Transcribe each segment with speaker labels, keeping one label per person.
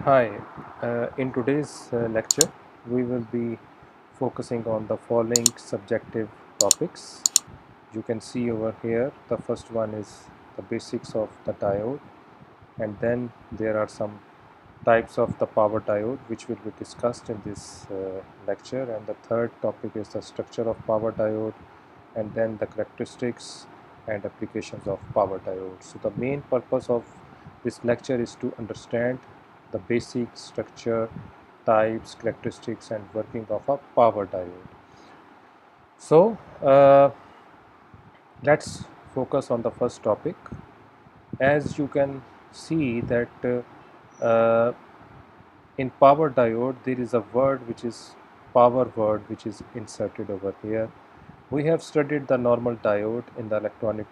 Speaker 1: Hi, in today's lecture, we will be focusing on the following subjective topics. You can see over here, the first one is the basics of the diode, and then there are some types of the power diode which will be discussed in this lecture, and the third topic is the structure of power diode, and then the characteristics and applications of power diode. So the main purpose of this lecture is to understand the basic structure, types, characteristics and working of a power diode. So let's focus on the first topic. As you can see that in power diode there is a word which is power word which is inserted over here. We have studied the normal diode in the electronic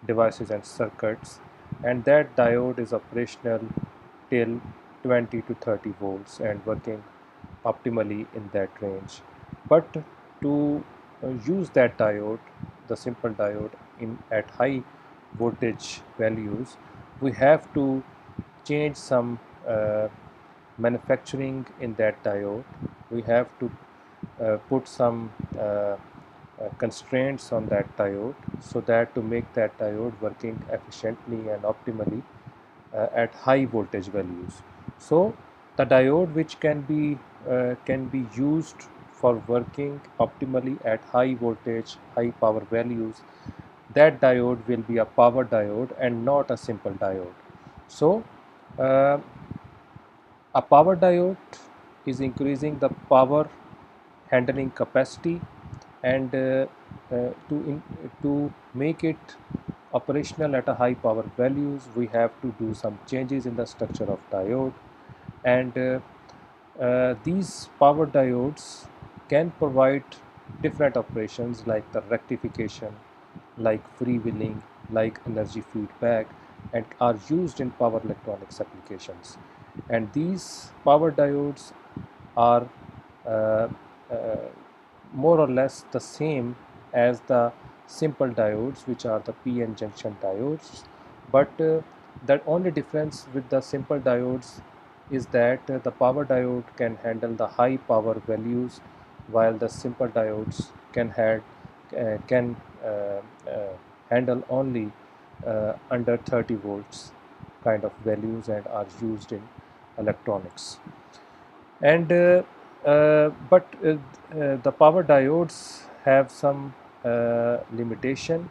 Speaker 1: devices and circuits, and that diode is operational till 20 to 30 volts and working optimally in that range. But to use that diode, the simple diode in at high voltage values, we have to change some manufacturing in that diode. We have to put some constraints on that diode so that to make that diode working efficiently and optimally at high voltage values. So the diode which can be used for working optimally at high voltage, high power values, that diode will be a power diode and not a simple diode. So uh, a power diode is increasing the power handling capacity, and to make it operational at a high power values, we have to do some changes in the structure of diode, and these power diodes can provide different operations like the rectification, like freewheeling, like energy feedback, and are used in power electronics applications. And these power diodes are uh, uh, more or less the same as the simple diodes, which are the PN junction diodes, but the only difference with the simple diodes is that the power diode can handle the high power values, while the simple diodes can handle only under 30 volts kind of values and are used in electronics. And the power diodes have some limitation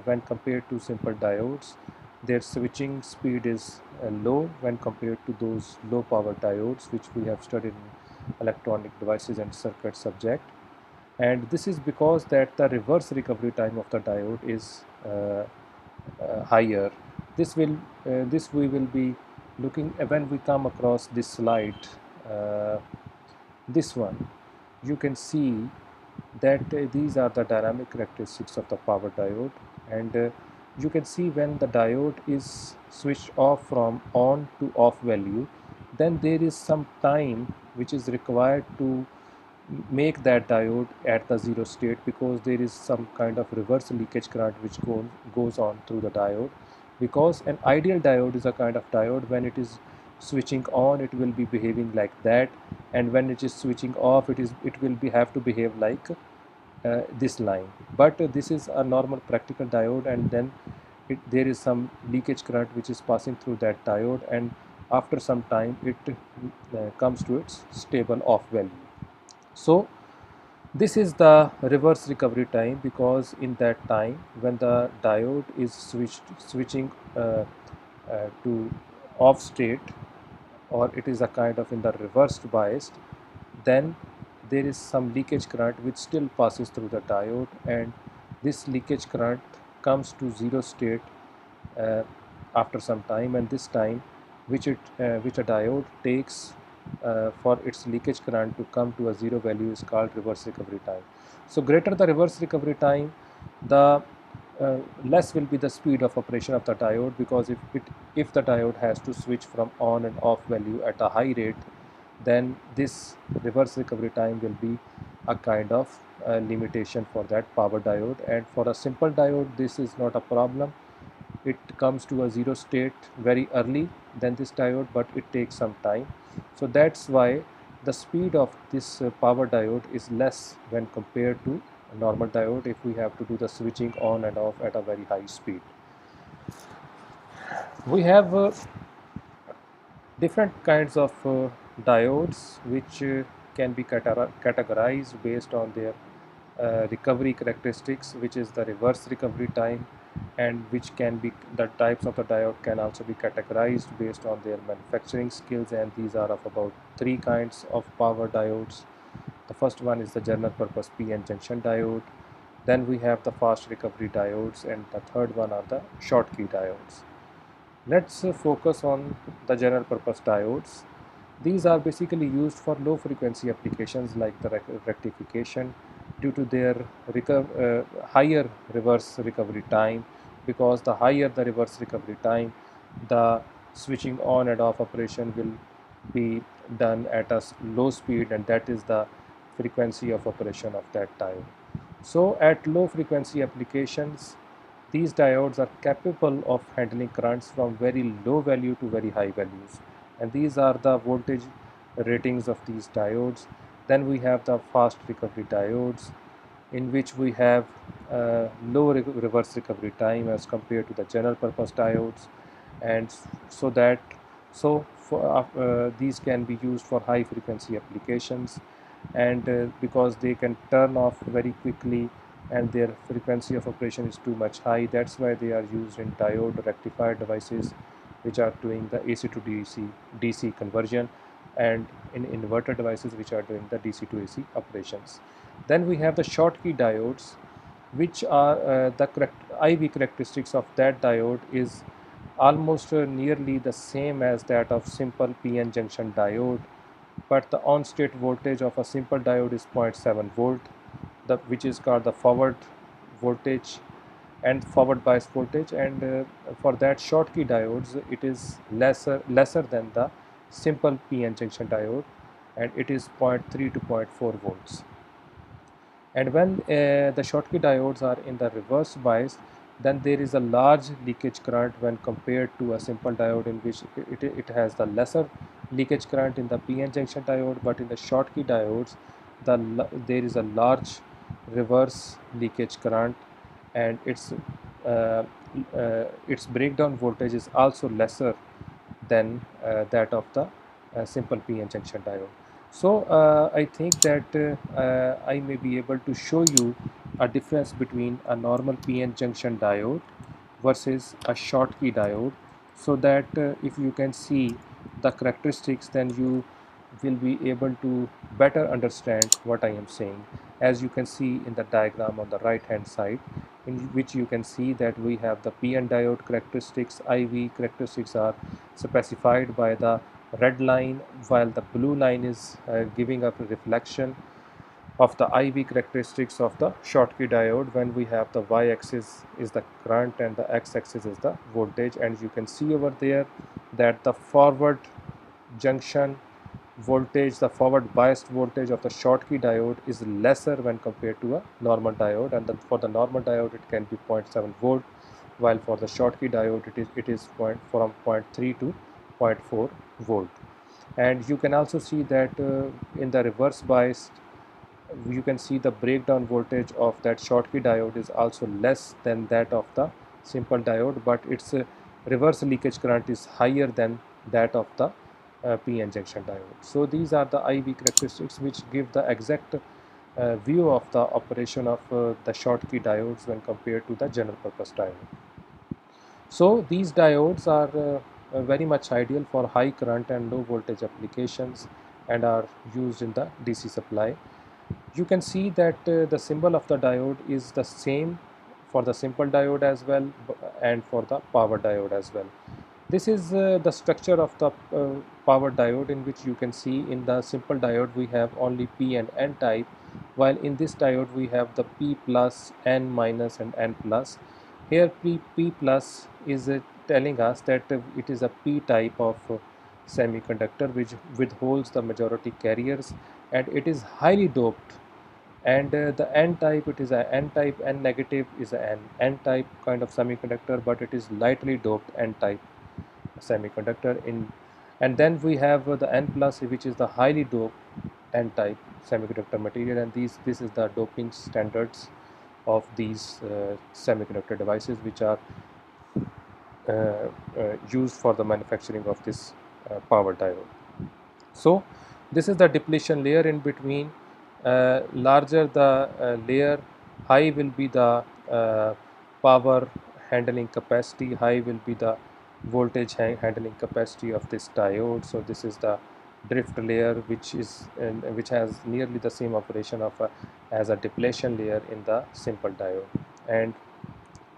Speaker 1: when compared to simple diodes. Their switching speed is low when compared to those low power diodes which we have studied in electronic devices and circuit subject. And this is because that the reverse recovery time of the diode is higher. This we will be looking when we come across this slide. Uh, this one, you can see that these are the dynamic characteristics of the power diode, and you can see when the diode is switched off from on to off value, then there is some time which is required to make that diode at the zero state, because there is some kind of reverse leakage current which goes on through the diode. Because an ideal diode is a kind of diode, when it is switching on it will be behaving like that, and when it is switching off it will be have to behave like this line. But this is a normal practical diode, and then there is some leakage current which is passing through that diode, and after some time it comes to its stable off value. So this is the reverse recovery time, because in that time when the diode is switching to off state, or it is a kind of in the reversed biased, then there is some leakage current which still passes through the diode, and this leakage current comes to zero state uh, after some time, and this time which a diode takes for its leakage current to come to a zero value is called reverse recovery time. So greater the reverse recovery time, the less will be the speed of operation of the diode, because if the diode has to switch from on and off value at a high rate, then this reverse recovery time will be a kind of limitation for that power diode. And for a simple diode this is not a problem, it comes to a zero state very early, than this diode, but it takes some time. So that's why the speed of this power diode is less when compared to a normal diode if we have to do the switching on and off at a very high speed. We have different kinds of diodes which can be categorized based on their recovery characteristics, which is the reverse recovery time, and which can be the types of the diode can also be categorized based on their manufacturing skills, and these are of about three kinds of power diodes. The first one is the general purpose PN junction diode, then we have the fast recovery diodes, and the third one are the Schottky diodes. Let's focus on the general purpose diodes. These are basically used for low frequency applications like the rectification due to their higher reverse recovery time, because the higher the reverse recovery time, the switching on and off operation will be done at a low speed, and that is the frequency of operation of that diode. So at low frequency applications, these diodes are capable of handling currents from very low value to very high values, and these are the voltage ratings of these diodes. Then we have the fast recovery diodes, in which we have low reverse recovery time as compared to the general purpose diodes, and so that these can be used for high frequency applications, and because they can turn off very quickly and their frequency of operation is too much high, that's why they are used in diode rectifier devices which are doing the AC to DC conversion, and in inverter devices which are doing the DC to AC operations. Then we have the Schottky diodes, which are the IV characteristics of that diode is almost nearly the same as that of simple PN junction diode, but the on-state voltage of a simple diode is 0.7 volt, which is called the forward voltage and forward bias voltage, and for that Schottky diodes it is lesser than the simple PN junction diode, and it is 0.3 to 0.4 volts. And when the Schottky diodes are in the reverse bias, then there is a large leakage current when compared to a simple diode, in which it has the lesser leakage current in the PN junction diode, but in the Schottky diodes there is a large reverse leakage current, and its breakdown voltage is also lesser than that of the simple PN junction diode. So I think that I may be able to show you a difference between a normal PN junction diode versus a Schottky diode, so that if you can see the characteristics, then you will be able to better understand what I am saying. As you can see in the diagram on the right hand side, in which you can see that we have the PN diode characteristics. IV characteristics are specified by the red line, while the blue line is giving up a reflection of the IV characteristics of the Schottky diode, when we have the y-axis is the current and the x-axis is the voltage. And you can see over there that the forward junction voltage, the forward biased voltage of the Schottky diode is lesser when compared to a normal diode, and for the normal diode it can be 0.7 volt, while for the Schottky diode it is from 0.3 to 0.4 volt. And you can also see that in the reverse bias, you can see the breakdown voltage of that Schottky diode is also less than that of the simple diode, but its reverse leakage current is higher than that of the PN junction diode. So these are the IV characteristics which give the exact view of the operation of the Schottky diodes when compared to the general purpose diode. So these diodes are very much ideal for high current and low voltage applications, and are used in the DC supply. You can see that the symbol of the diode is the same for the simple diode as well, and for the power diode as well. This is the structure of the power diode, in which you can see in the simple diode we have only P and N type, while in this diode we have the P plus, N minus and N plus. Here P plus is telling us that it is a P type of semiconductor which withholds the majority carriers, and it is highly doped. And the N type, it is a N type, N negative is an N type kind of semiconductor, but it is lightly doped N type semiconductor in. And then we have the N plus, which is the highly doped N-type semiconductor material, and this is the doping standards of these semiconductor devices, which are used for the manufacturing of this power diode. So this is the depletion layer in between. Larger the layer, high will be the power handling capacity, high will be the voltage handling capacity of this diode. So this is the drift layer, which has nearly the same operation of as a depletion layer in the simple diode. And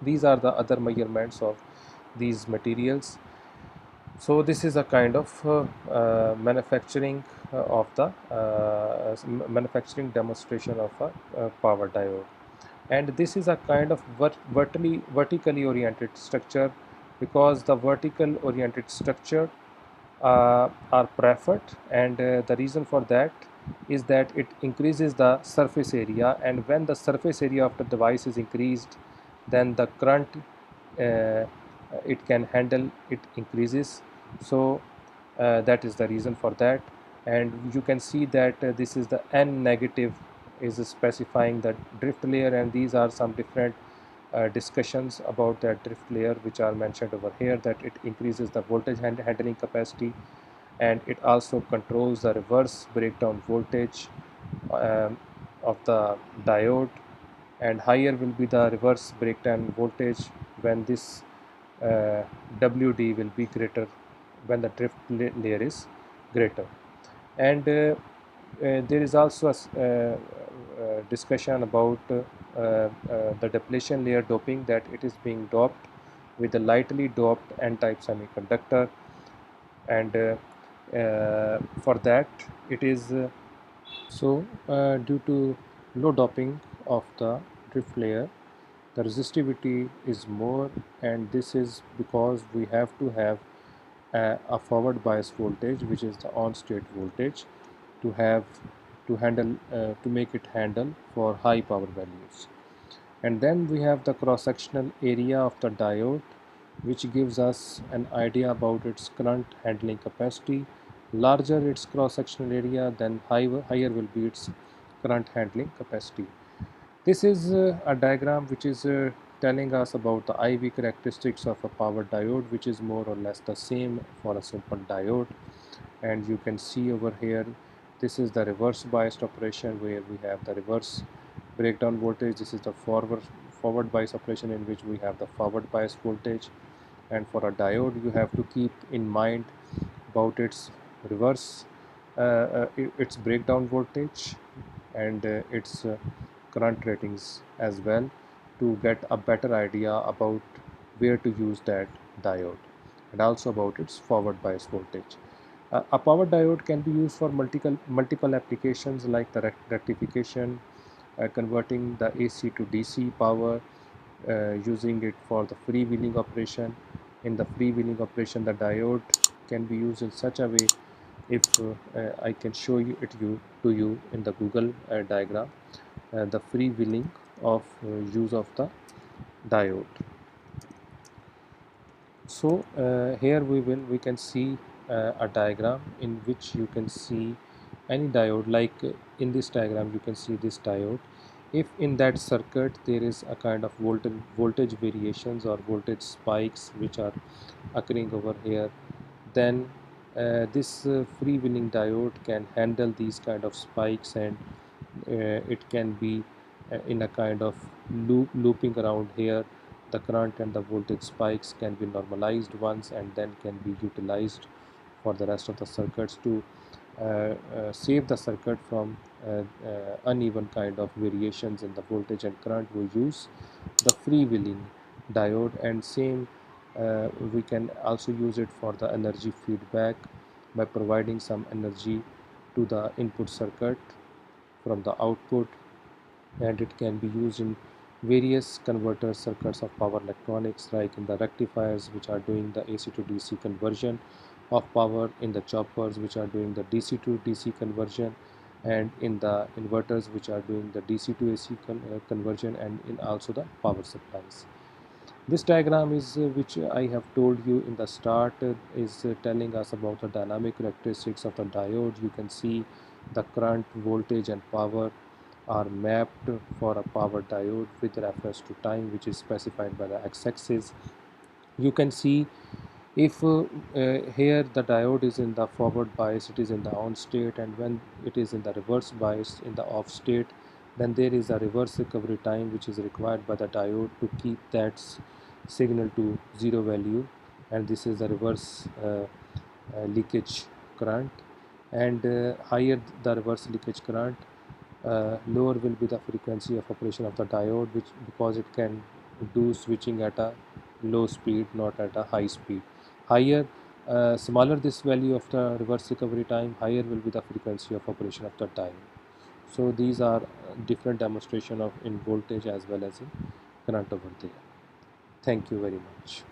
Speaker 1: these are the other measurements of these materials. So this is a kind of manufacturing of the manufacturing demonstration of a power diode. And this is a kind of vertically oriented structure, because the vertical oriented structure are preferred, and the reason for that is that it increases the surface area, and when the surface area of the device is increased, then the current it can handle it increases. So that is the reason for that. And you can see that this is the N negative is specifying the drift layer, and these are some different discussions about that drift layer which are mentioned over here, that it increases the voltage handling capacity, and it also controls the reverse breakdown voltage um, of the diode, and higher will be the reverse breakdown voltage when this WD will be greater, when the drift layer is greater. And there is also a discussion about the depletion layer doping, that it is being doped with a lightly doped N-type semiconductor, and for that it is due to low doping of the drift layer, the resistivity is more, and this is because we have to have a forward bias voltage, which is the on state voltage, to have to handle to make it handle for high power values. And then we have the cross sectional area of the diode, which gives us an idea about its current handling capacity. Larger its cross sectional area, then higher will be its current handling capacity. This is a diagram which is telling us about the IV characteristics of a power diode, which is more or less the same for a simple diode. And you can see over here, this is the reverse biased operation, where we have the reverse breakdown voltage. This is the forward bias operation, in which we have the forward bias voltage. And for a diode, you have to keep in mind about its reverse its breakdown voltage, and its current ratings as well, to get a better idea about where to use that diode, and also about its forward bias voltage. A power diode can be used for multiple applications, like the rectification, converting the AC to DC power, using it for the freewheeling operation. In the freewheeling operation, the diode can be used in such a way, if I can show to you in the Google diagram, the freewheeling of use of the diode. So here we can see a diagram in which you can see any diode, like in this diagram you can see this diode. If in that circuit there is a kind of voltage variations or voltage spikes which are occurring over here, then this freewheeling diode can handle these kind of spikes, and it can be in a kind of looping around here. The current and the voltage spikes can be normalized once, and then can be utilized for the rest of the circuits to save the circuit from uneven kind of variations in the voltage and current. We use the freewheeling diode, and same we can also use it for the energy feedback by providing some energy to the input circuit from the output, and it can be used in various converter circuits of power electronics, like in the rectifiers which are doing the AC to DC conversion of power, in the choppers which are doing the DC to DC conversion, and in the inverters which are doing the DC to AC conversion, and in also the power supplies. This diagram is which I have told you in the start is telling us about the dynamic characteristics of the diode. You can see the current, voltage and power are mapped for a power diode with reference to time, which is specified by the x-axis. You can see if here the diode is in the forward bias, it is in the on state, and when it is in the reverse bias in the off state, then there is a reverse recovery time which is required by the diode to keep that signal to zero value, and this is the reverse leakage current. And higher the reverse leakage current, lower will be the frequency of operation of the diode, which because it can do switching at a low speed, not at a high speed. Higher, smaller this value of the reverse recovery time, higher will be the frequency of operation of the diode. So these are different demonstration of in voltage as well as in current over there. Thank you very much.